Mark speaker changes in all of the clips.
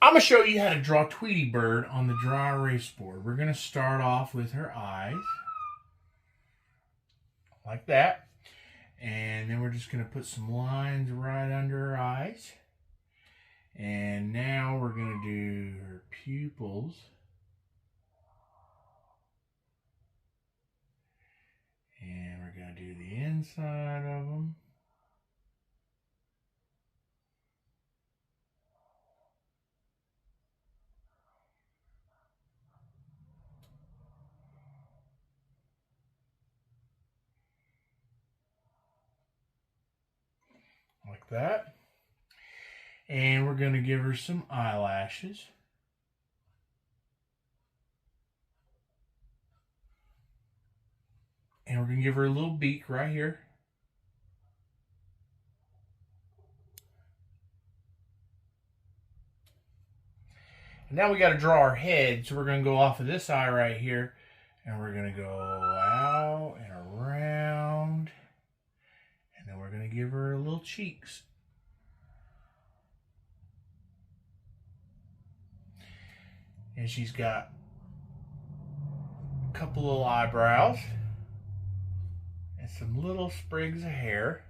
Speaker 1: I'm going to show you how to draw Tweety Bird on the dry erase board. We're going to start off with her eyes, like that. And then we're just going to put some lines right under her eyes. And now we're going to do her pupils. And we're going to do the inside of them. Like that. And we're going to give her some eyelashes. And we're going to give her a little beak right here. And now we got to draw our head. So we're going to go off of this eye right here. And we're going to go out and around. And then we're going to give her little cheeks. And she's got a couple little eyebrows. And some little sprigs of hair.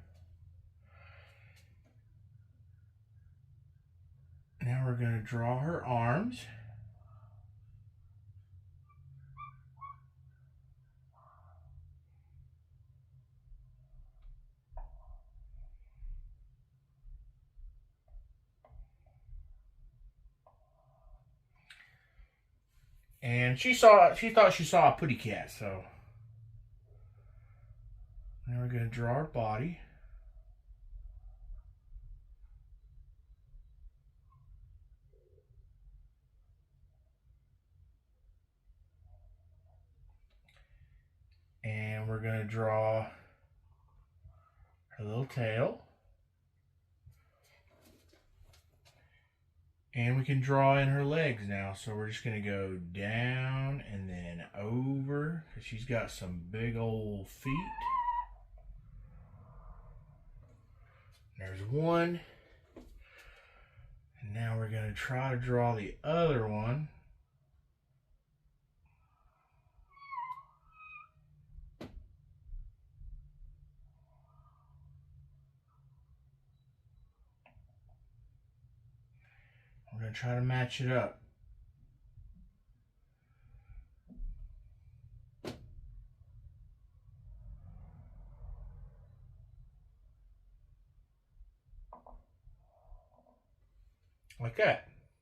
Speaker 1: Now we're going to draw her arms. And she thought she saw a putty cat, so now we're going to draw her body. And we're going to draw her little tail. And we can draw in her legs now. So we're just going to go down and then over, because she's got some big old feet. There's one. And now we're going to try to draw the other one. We're going to try to match it up. Like that.